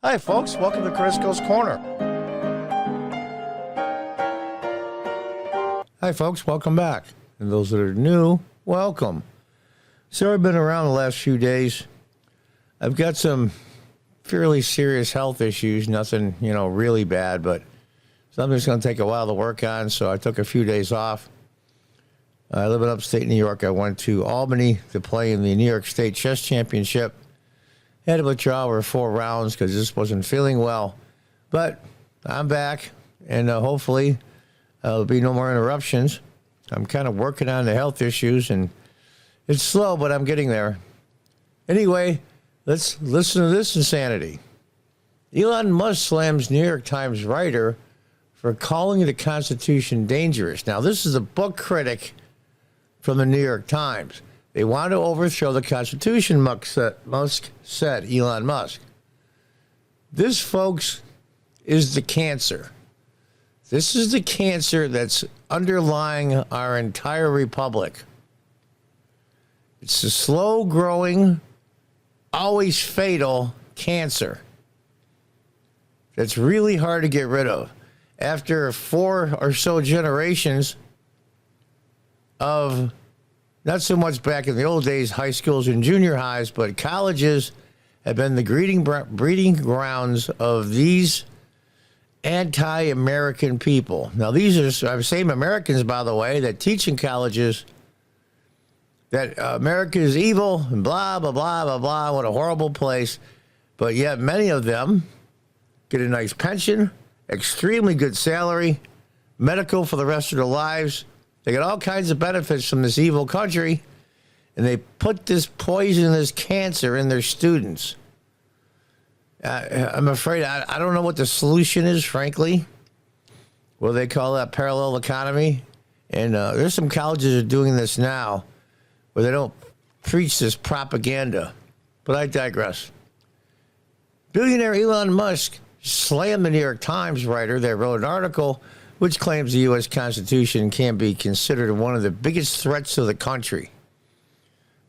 Hi, folks. Welcome to Crisco's Corner. Hi, folks. Welcome back. And those that are new, welcome. So I've been around the last few days. I've got some fairly serious health issues. Nothing, really bad, but something's going to take a while to work on. So I took a few days off. I live in upstate New York. I went to Albany to play in the New York State Chess Championship. Had to withdraw over 4 rounds because just wasn't feeling well. But I'm back, and hopefully there'll be no more interruptions. I'm kind of working on the health issues, and it's slow, but I'm getting there. Anyway, let's listen to this insanity. Elon Musk slams New York Times writer for calling the Constitution dangerous. Now, this is a book critic from the New York Times. They want to overthrow the Constitution, Musk said, Elon Musk. This, folks, is the cancer. This is the cancer that's underlying our entire republic. It's a slow-growing, always fatal cancer that's really hard to get rid of. After 4 or so generations of not so much back in the old days, high schools and junior highs, but colleges have been the breeding grounds of these anti-American people. Now, these are the same Americans, by the way, that teach in colleges that America is evil and blah, blah, blah, blah, blah, what a horrible place. But yet many of them get a nice pension, extremely good salary, medical for the rest of their lives. They get all kinds of benefits from this evil country, and they put this poisonous cancer in their students. I'm afraid I don't know what the solution is, frankly. Well, they call that parallel economy. And there's some colleges that are doing this now where they don't preach this propaganda. But I digress. Billionaire Elon Musk slammed the New York Times writer that wrote an article which claims the U.S. Constitution can be considered one of the biggest threats to the country.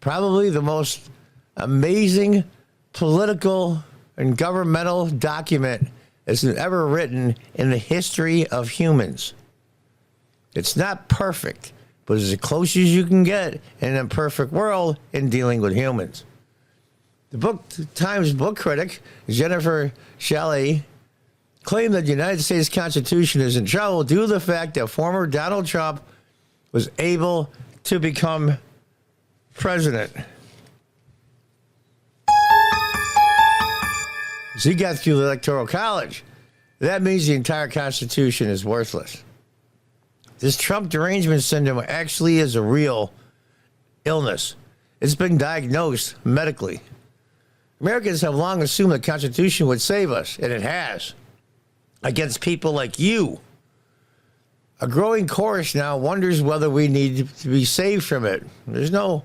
Probably the most amazing political and governmental document that's ever written in the history of humans. It's not perfect, but it's as close as you can get in an imperfect world in dealing with humans. The Times book critic, Jennifer Shelley, claimed that the United States Constitution is in trouble due to the fact that former Donald Trump was able to become president. So he got through the Electoral College. That means the entire Constitution is worthless. This Trump derangement syndrome actually is a real illness. It's been diagnosed medically. Americans have long assumed the Constitution would save us, and it has. Against people like you. A growing chorus now wonders whether we need to be saved from it. There's no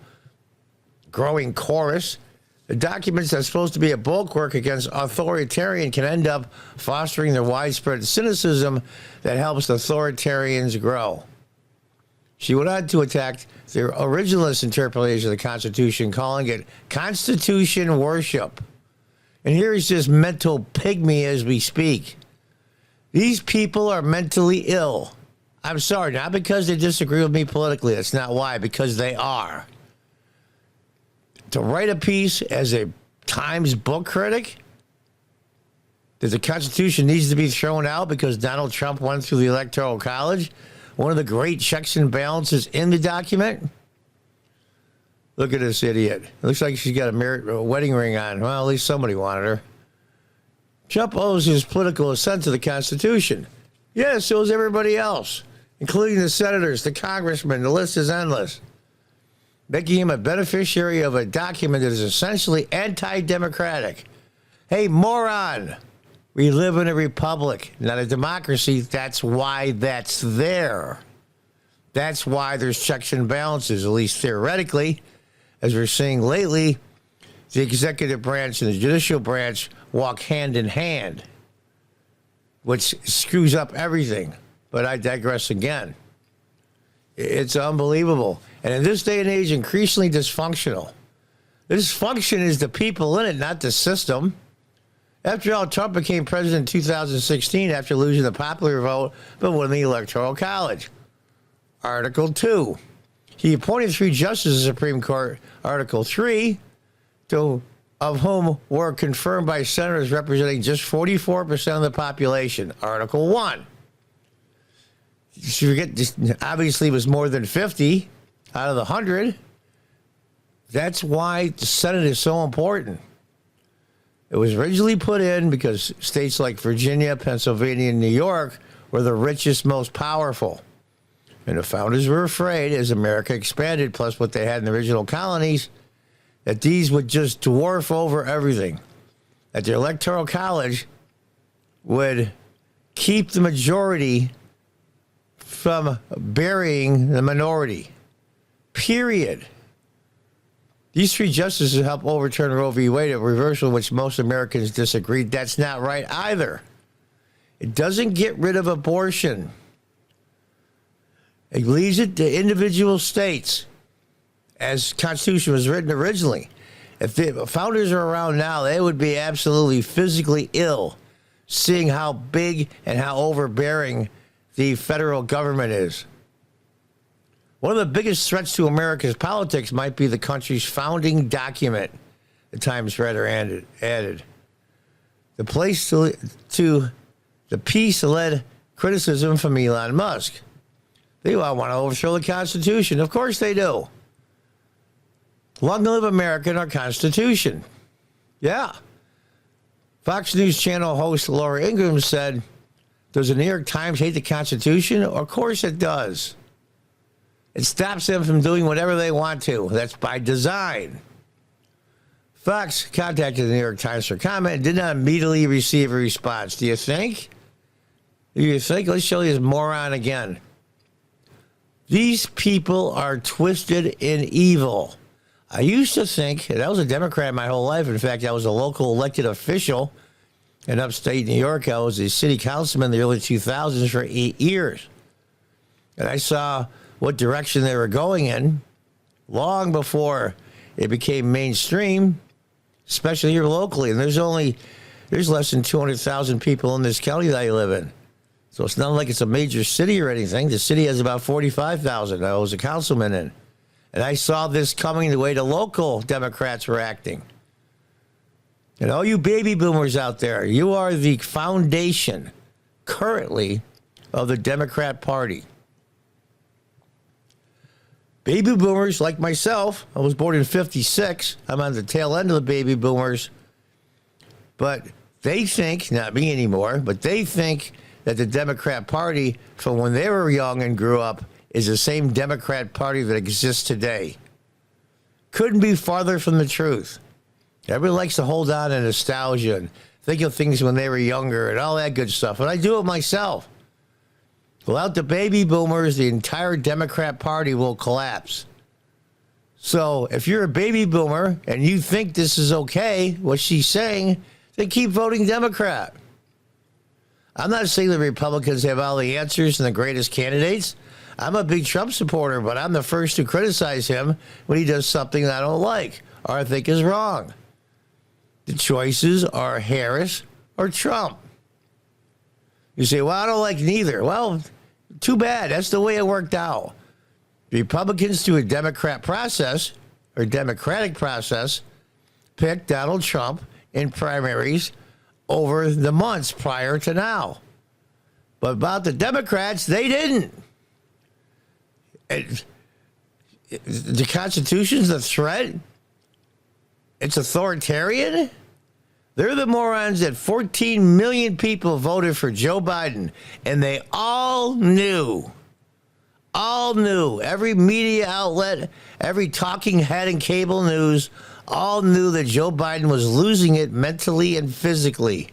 growing chorus. The documents that's supposed to be a bulwark against authoritarian can end up fostering the widespread cynicism that helps authoritarians grow. She went on to attack the originalist interpretation of the Constitution, calling it Constitution worship. And here is this mental pygmy as we speak. These people are mentally ill. I'm sorry, not because they disagree with me politically. That's not why, because they are. To write a piece as a Times book critic that the Constitution needs to be thrown out because Donald Trump went through the Electoral College, one of the great checks and balances in the document. Look at this idiot. It looks like she's got a wedding ring on. Well, at least somebody wanted her. Trump owes his political assent to the Constitution. Yes, so does everybody else, including the senators, the congressmen. The list is endless. Making him a beneficiary of a document that is essentially anti-democratic. Hey, moron, we live in a republic, not a democracy. That's why that's there. That's why there's checks and balances, at least theoretically. As we're seeing lately, the executive branch and the judicial branch walk hand in hand, which screws up everything. But I digress again. It's unbelievable. And in this day and age, increasingly dysfunctional. The dysfunction is the people in it, not the system. After all, Trump became president in 2016 after losing the popular vote but winning the Electoral College. Article 2. He appointed 3 justices of the Supreme Court. Article 3, of whom were confirmed by senators representing just 44% of the population. Article 1. You forget, this obviously was more than 50 out of the 100. That's why the Senate is so important. It was originally put in because states like Virginia, Pennsylvania, and New York were the richest, most powerful. And the founders were afraid, as America expanded, plus what they had in the original colonies, that these would just dwarf over everything. That the Electoral College would keep the majority from burying the minority. Period. These 3 justices helped overturn Roe v. Wade, a reversal which most Americans disagreed. That's not right either. It doesn't get rid of abortion. It leaves it to individual states, as the Constitution was written originally. If the founders are around now, they would be absolutely physically ill, seeing how big and how overbearing the federal government is. One of the biggest threats to America's politics might be the country's founding document, the Times Reader added. The piece led criticism from Elon Musk. They all want to overthrow the Constitution. Of course they do. Long live America and our Constitution. Yeah. Fox News Channel host Laura Ingraham said, does the New York Times hate the Constitution? Of course it does. It stops them from doing whatever they want to. That's by design. Fox contacted the New York Times for comment and did not immediately receive a response. Do you think? Let's show you this moron again. These people are twisted and evil. I used to think, and I was a Democrat my whole life. In fact, I was a local elected official in upstate New York. I was a city councilman in the early 2000s for 8 years. And I saw what direction they were going in long before it became mainstream, especially here locally. And there's less than 200,000 people in this county that I live in. So it's not like it's a major city or anything. The city has about 45,000 I was a councilman in. And I saw this coming the way the local Democrats were acting. And all you baby boomers out there, you are the foundation currently of the Democrat Party. Baby boomers like myself, I was born in 56. I'm on the tail end of the baby boomers. But they think, not me anymore, but they think that the Democrat Party from when they were young and grew up is the same Democrat Party that exists today. Couldn't be farther from the truth. Everybody likes to hold on to nostalgia and think of things when they were younger and all that good stuff. And I do it myself. Without the baby boomers, the entire Democrat Party will collapse. So if you're a baby boomer and you think this is okay, what she's saying, then keep voting Democrat. I'm not saying the Republicans have all the answers and the greatest candidates. I'm a big Trump supporter, but I'm the first to criticize him when he does something that I don't like or I think is wrong. The choices are Harris or Trump. You say, well, I don't like neither. Well, too bad. That's the way it worked out. Republicans, through a Democratic process, picked Donald Trump in primaries over the months prior to now. But about the Democrats, they didn't. The Constitution's a threat. It's authoritarian. They're the morons that 14 million people voted for Joe Biden, and they all knew. All knew. Every media outlet, every talking head in cable news, all knew that Joe Biden was losing it mentally and physically.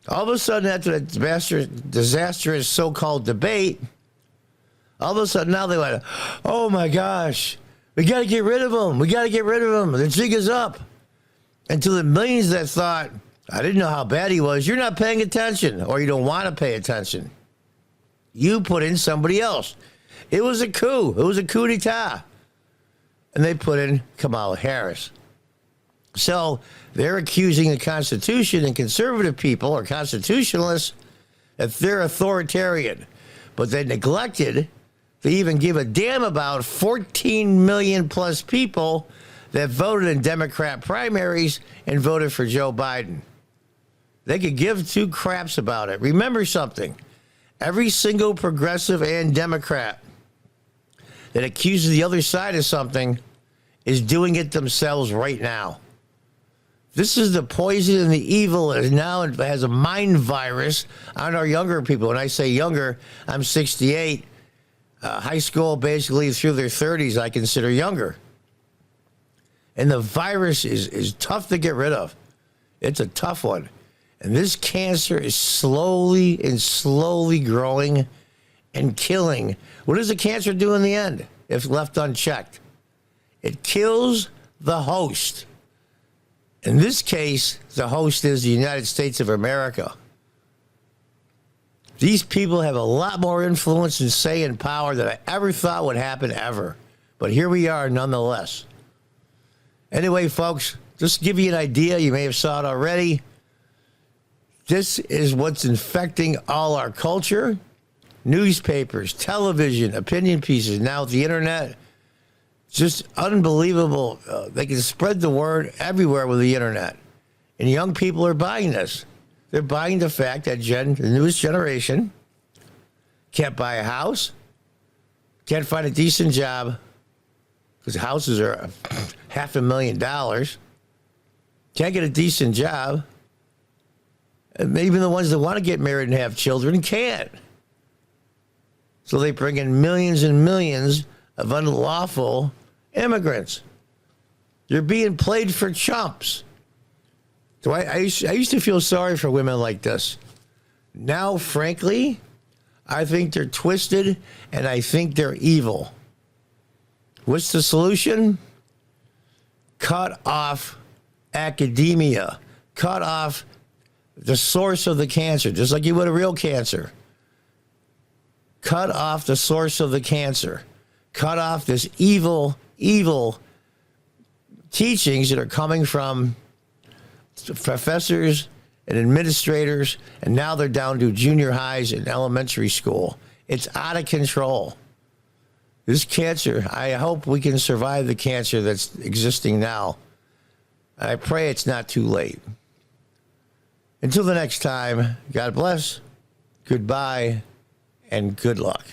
All of a sudden, after that disastrous so-called debate, all of a sudden now they went, oh my gosh, we got to get rid of him. We got to get rid of him. The jig is up. And to the millions that thought, I didn't know how bad he was, you're not paying attention, or you don't want to pay attention. You put in somebody else. It was a coup. It was a coup d'etat. And they put in Kamala Harris. So they're accusing the Constitution and conservative people or constitutionalists that they're authoritarian. But they neglected to even give a damn about 14 million plus people that voted in Democrat primaries and voted for Joe Biden. They could give two craps about it. Remember something. Every single progressive and Democrat that accuses the other side of something is doing it themselves right now. This is the poison and the evil that now has a mind virus on our younger people. When I say younger, I'm 68. High school, basically through their 30s, I consider younger. And the virus is tough to get rid of. It's a tough one. And this cancer is slowly growing and killing. What does the cancer do in the end if left unchecked? It kills the host. In this case, the host is the United States of America. These people have a lot more influence and say and power than I ever thought would happen ever. But here we are nonetheless. Anyway, folks, just to give you an idea, you may have saw it already. This is what's infecting all our culture. Newspapers, television, opinion pieces, now the internet. Just unbelievable. They can spread the word everywhere with the internet. And young people are buying this. They're buying the fact that the newest generation can't buy a house, can't find a decent job, because houses are $500,000, can't get a decent job. And even the ones that want to get married and have children can't. So they bring in millions and millions of unlawful immigrants. You're being played for chumps. So I used to feel sorry for women like this. Now, frankly, I think they're twisted and I think they're evil. What's the solution? Cut off academia. Cut off the source of the cancer, just like you would a real cancer. Cut off the source of the cancer. Cut off this evil teachings that are coming from professors and administrators, and now they're down to junior highs and elementary school. It's out of control. This cancer, I hope we can survive the cancer that's existing now. I pray it's not too late. Until the next time, God bless, goodbye, and good luck.